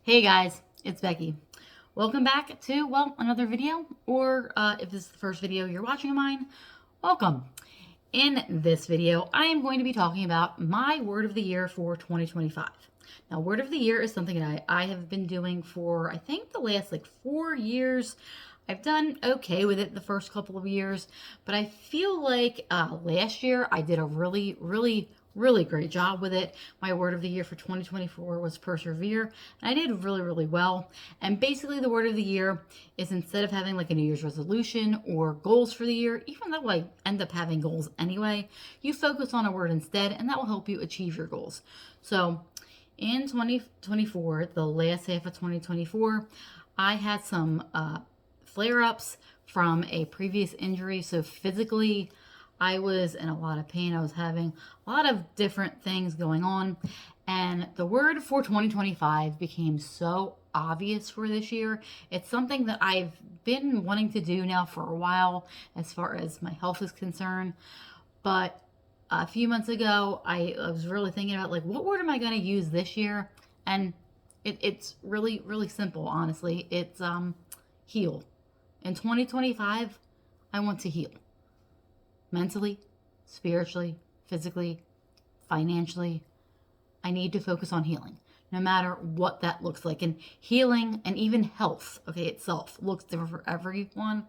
Hey guys, it's Becky. Welcome back to, another video, or if this is the first video you're watching of mine, welcome. In this video, I am going to be talking about my word of the year for 2025. Now, word of the year is something that I have been doing for, I think, the last 4 years. I've done okay with it the first couple of years, but I feel like last year I did a really great job with it. My word of the year for 2024 was persevere, and I did really well. And basically, the word of the year is, instead of having like a New Year's resolution or goals for the year, even though I end up having goals anyway, you focus on a word instead, and that will help you achieve your goals. So, in 2024, the last half of 2024, I had some flare-ups from a previous injury. So physically, I was in a lot of pain. I was having a lot of different things going on. And the word for 2025 became so obvious for this year. It's something that I've been wanting to do now for a while as far as my health is concerned. But a few months ago, I was really thinking about what word am I going to use this year? And it's really simple, honestly. It's heal. In 2025, I want to heal. Mentally, spiritually, physically, financially. I need to focus on healing, no matter what that looks like. And healing and even health, itself looks different for everyone.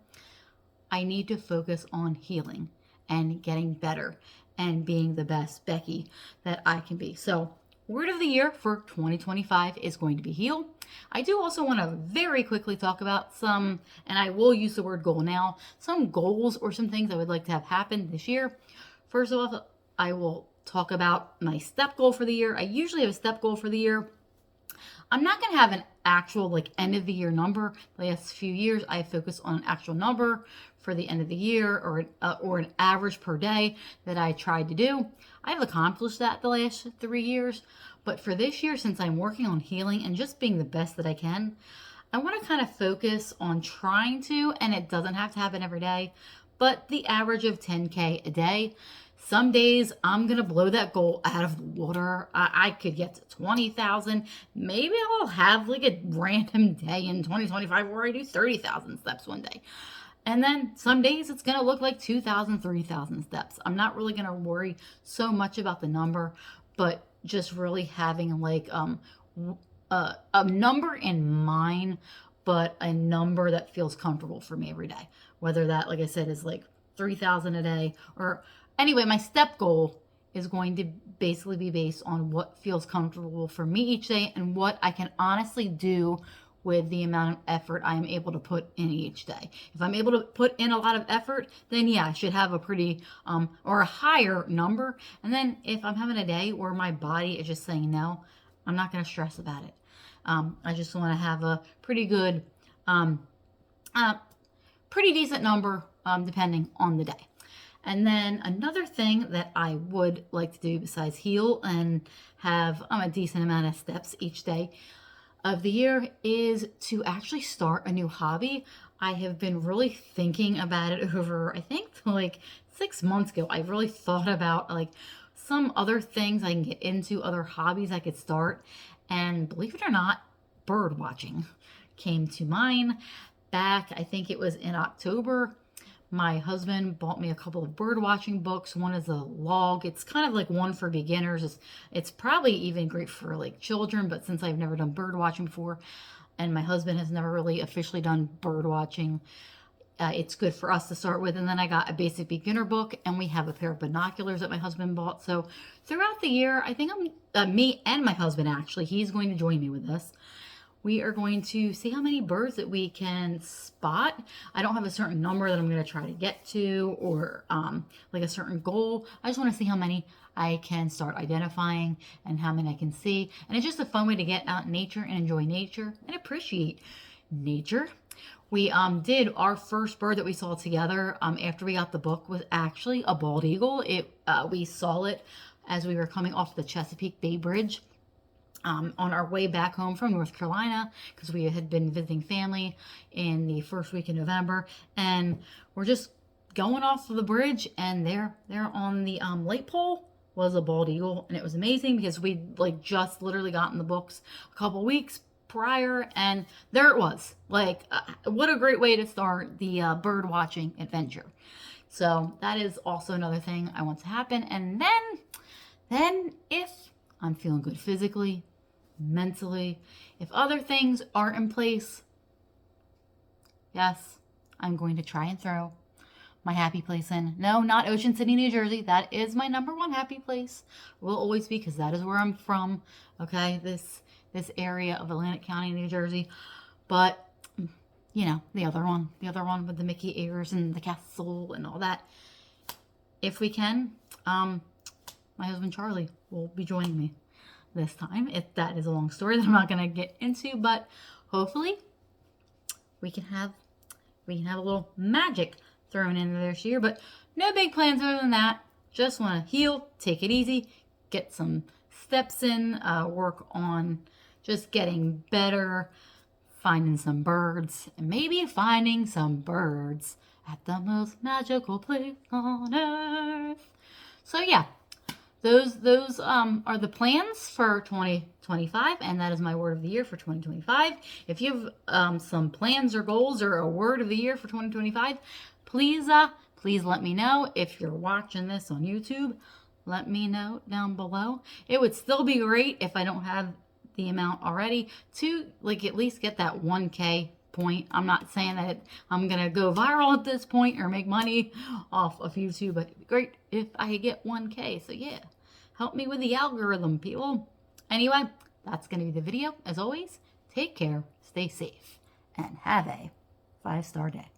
I need to focus on healing and getting better and being the best Becky that I can be. So, word of the year for 2025 is going to be heal. I do also want to very quickly talk about some, and I will use the word goal now, some goals or some things I would like to have happen this year. First of all, I will talk about my step goal for the year. I usually have a step goal for the year. I'm not going to have an actual end of the year number. The last few years, I focus on an actual number for the end of the year, or an average per day that I tried to do. I've accomplished that the last 3 years, but for this year, since I'm working on healing and just being the best that I can, I want to kind of focus on trying to, and it doesn't have to happen every day, but the average of 10K a day. Some days I'm going to blow that goal out of the water. I could get to 20,000. Maybe I'll have a random day in 2025 where I do 30,000 steps one day. And then some days it's going to look like 2,000, 3,000 steps. I'm not really going to worry so much about the number, but just really having a number in mind, but a number that feels comfortable for me every day. Whether that, like I said, is 3,000 a day, or anyway, my step goal is going to basically be based on what feels comfortable for me each day and what I can honestly do with the amount of effort I am able to put in each day. If I'm able to put in a lot of effort, then yeah, I should have a pretty or a higher number. And then if I'm having a day where my body is just saying no, I'm not going to stress about it. I just want to have a pretty good, pretty decent number depending on the day. And then another thing that I would like to do besides heal and have a decent amount of steps each day of the year is to actually start a new hobby. I have been really thinking about it over, I think, 6 months ago. I really thought about some other things I can get into, other hobbies I could start. And believe it or not, bird watching came to mind back, I think it was in October. My husband bought me a couple of bird watching books. One is a log. It's kind of like one for beginners. It's probably even great for children, but since I've never done bird watching before, and my husband has never really officially done bird watching, it's good for us to start with. And then I got a basic beginner book, and we have a pair of binoculars that my husband bought. So throughout the year, I think me and my husband, actually, he's going to join me with this. We are going to see how many birds that we can spot. I don't have a certain number that I'm going to try to get to, or a certain goal. I just want to see how many I can start identifying and how many I can see. And it's just a fun way to get out in nature and enjoy nature and appreciate nature. We did our first bird that we saw together after we got the book was actually a bald eagle. We saw it as we were coming off the Chesapeake Bay Bridge. On our way back home from North Carolina, because we had been visiting family in the first week in November, and we're just going off of the bridge, and there on the light pole was a bald eagle, and it was amazing because we just literally gotten the books a couple weeks prior, and there it was. Like, what a great way to start the bird watching adventure. So that is also another thing I want to happen. And then if I'm feeling good physically, mentally, if other things are in place, yes, I'm going to try and throw my happy place in. No, not Ocean City, New Jersey. That is my #1 happy place. Will always be, because that is where I'm from. Okay, this area of Atlantic County, New Jersey. But you know, the other one with the Mickey ears and the castle and all that. If we can, my husband Charlie will be joining me this time. That is a long story that I'm not going to get into, but hopefully we can have a little magic thrown in there this year. But no big plans other than that. Just want to heal, take it easy, get some steps in, work on just getting better, finding some birds, and maybe finding some birds at the most magical place on earth. So yeah, those are the plans for 2025, and that is my word of the year for 2025. If you have some plans or goals or a word of the year for 2025, please let me know. If you're watching this on YouTube, let me know down below. It would still be great if I don't have the amount already to like at least get that 1K point. I'm not saying that I'm gonna go viral at this point or make money off of YouTube, but it'd be great if I could get 1K. So yeah, help me with the algorithm, people. Anyway, that's gonna be the video. As always, take care, stay safe, and have a 5-star day.